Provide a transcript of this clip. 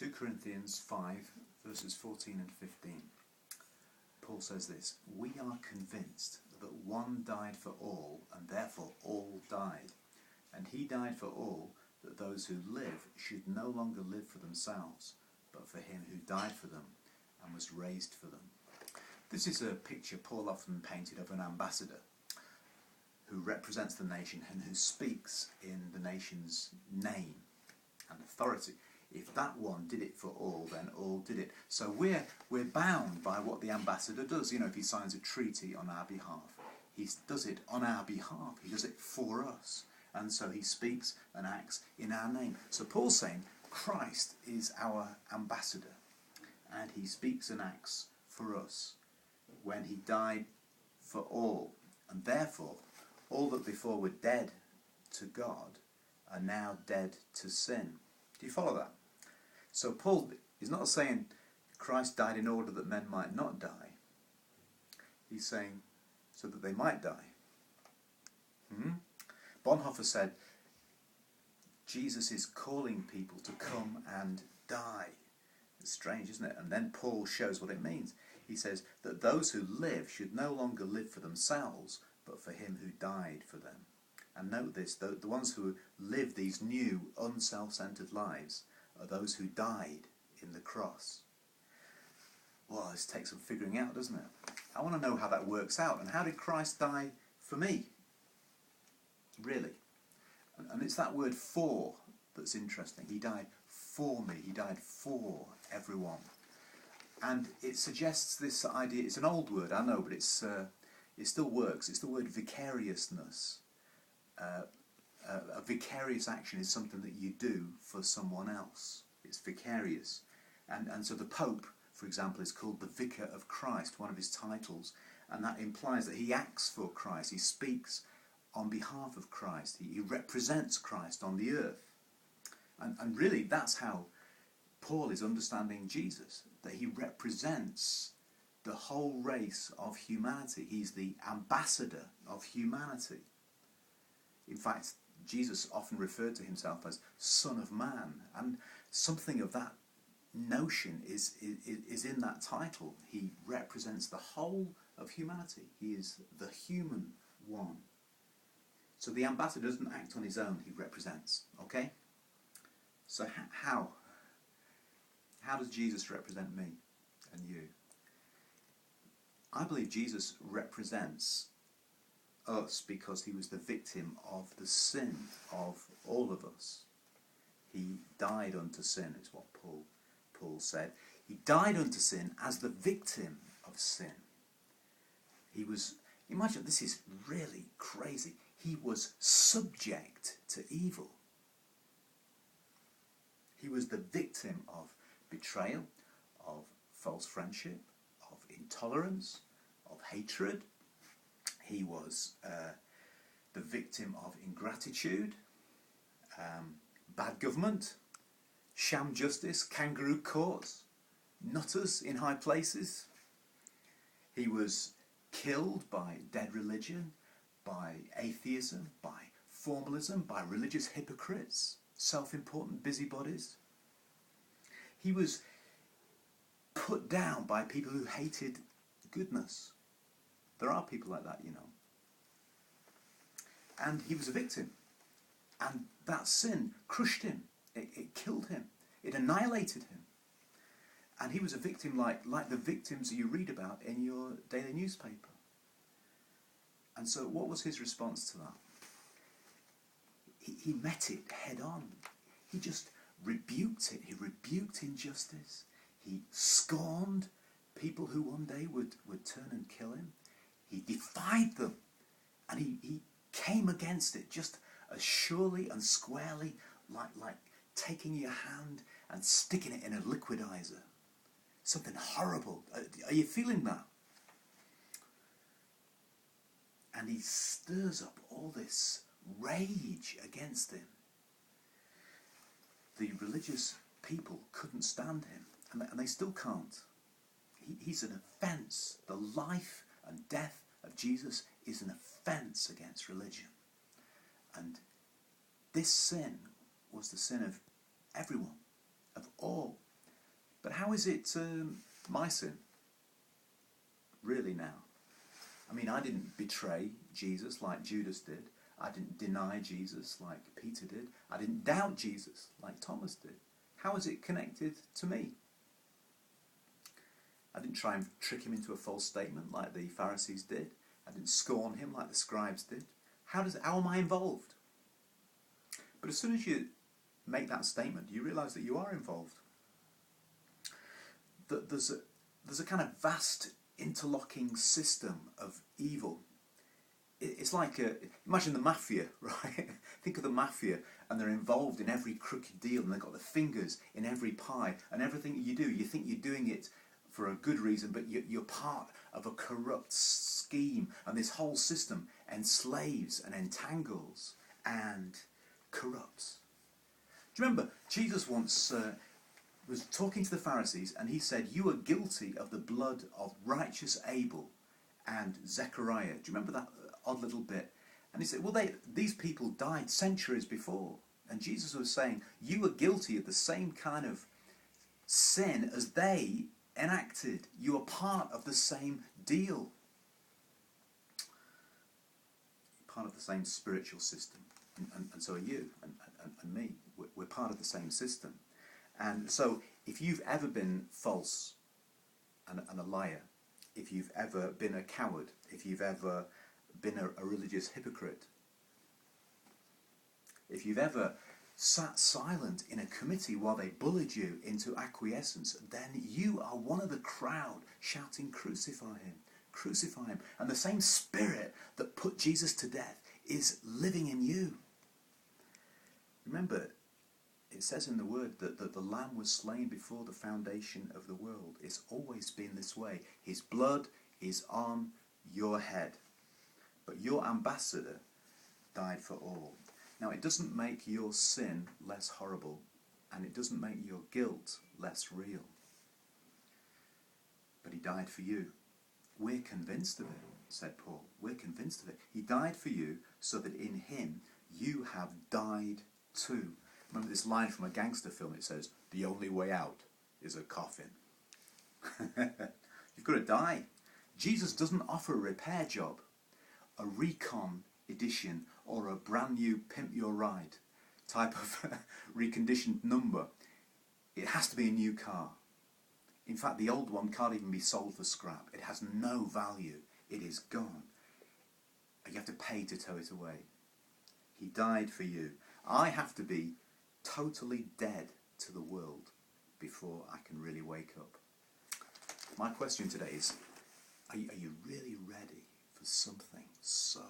2 Corinthians 5, verses 14 and 15. Paul says this: "We are convinced that one died for all, and therefore all died. And he died for all, that those who live should no longer live for themselves, but for him who died for them and was raised for them." This is a picture Paul often painted of an ambassador who represents the nation and who speaks in the nation's name and authority. If that one did it for all, then all did it. So we're bound by what the ambassador does. You know, if he signs a treaty on our behalf, he does it on our behalf. He does it for us. And so he speaks and acts in our name. So Paul's saying Christ is our ambassador, and he speaks and acts for us when he died for all. And therefore, all that before were dead to God are now dead to sin. Do you follow that? So Paul is not saying Christ died in order that men might not die. He's saying so that they might die. Bonhoeffer said, Jesus is calling people to come and die. It's strange, isn't it? And then Paul shows what it means. He says that those who live should no longer live for themselves, but for him who died for them. And note this, the ones who live these new, unself-centered lives are those who died in the cross. Well, this takes some figuring out, doesn't it? I want to know how that works out. And how did Christ die for me? Really? And it's that word "for" that's interesting. He died for me. He died for everyone. And it suggests this idea. It's an old word, I know, but it still works. It's the word vicariousness. A vicarious action is something that you do for someone else. It's vicarious. And so the Pope, for example, is called the Vicar of Christ, one of his titles. And that implies that he acts for Christ. He speaks on behalf of Christ. He represents Christ on the earth. And really, that's how Paul is understanding Jesus, that he represents the whole race of humanity. He's the ambassador of humanity. In fact, Jesus often referred to himself as Son of Man, and something of that notion is in that title. He represents the whole of humanity. He is the human one. So the ambassador doesn't act on his own, he represents. Okay? So how? How does Jesus represent me and you? I believe Jesus represents us because he was the victim of the sin of all of us. He died unto sin, is what Paul said. He died unto sin as the victim of sin. He was, imagine, this is really crazy. He was subject to evil. He was the victim of betrayal, of false friendship, of intolerance, of hatred. He was the victim of ingratitude, bad government, sham justice, kangaroo courts, nutters in high places. He was killed by dead religion, by atheism, by formalism, by religious hypocrites, self-important busybodies. He was put down by people who hated goodness. There are people like that, you know. And he was a victim. And that sin crushed him. It killed him. It annihilated him. And he was a victim like the victims you read about in your daily newspaper. And so what was his response to that? He met it head on. He just rebuked it. He rebuked injustice. He scorned people who one day would turn and kill him. He defied them. And he came against it just as surely and squarely like taking your hand and sticking it in a liquidizer. Something horrible. Are you feeling that? And he stirs up all this rage against him. The religious people couldn't stand him, and they still can't. He's an offence. The life and death of Jesus is an offence against religion. And this sin was the sin of everyone, of all how is it my sin? Really now? I mean, I didn't betray Jesus like Judas did. I didn't deny Jesus like Peter did. I didn't doubt Jesus like Thomas did. How is it connected to me? I didn't try and trick him into a false statement like the Pharisees did. I didn't scorn him like the scribes did. How am I involved? But as soon as you make that statement, you realise that you are involved. That there's a kind of vast interlocking system of evil. It's like, imagine the mafia, right? Think of the mafia, and they're involved in every crooked deal, and they've got their fingers in every pie, and everything you do, you think you're doing it for a good reason, but you're part of a corrupt scheme, and this whole system enslaves and entangles and corrupts. Do you remember, Jesus once was talking to the Pharisees, and he said, "You are guilty of the blood of righteous Abel and Zechariah." Do you remember that odd little bit? And he said, well, these people died centuries before. And Jesus was saying, you are guilty of the same kind of sin as they enacted. You are part of the same deal. Part of the same spiritual system. And so are you and me. We're part of the same system. And so if you've ever been false and a liar, if you've ever been a coward, if you've ever been a religious hypocrite, if you've ever sat silent in a committee while they bullied you into acquiescence, then you are one of the crowd shouting, "Crucify him, crucify him." And the same spirit that put Jesus to death is living in you. Remember, it says in the word that the Lamb was slain before the foundation of the world. It's always been this way. His blood is on your head. But your ambassador died for all. Now, it doesn't make your sin less horrible, and it doesn't make your guilt less real. But he died for you. We're convinced of it, said Paul. We're convinced of it. He died for you so that in him you have died too. Remember this line from a gangster film? It says, "The only way out is a coffin." You've got to die. Jesus doesn't offer a repair job, a recon edition, or a brand new pimp your ride type of reconditioned number. It has to be a new car. In fact, the old one can't even be sold for scrap. It has no value. It is gone. You have to pay to tow it away. He died for you. I have to be totally dead to the world before I can really wake up. My question today is, are you really ready for something so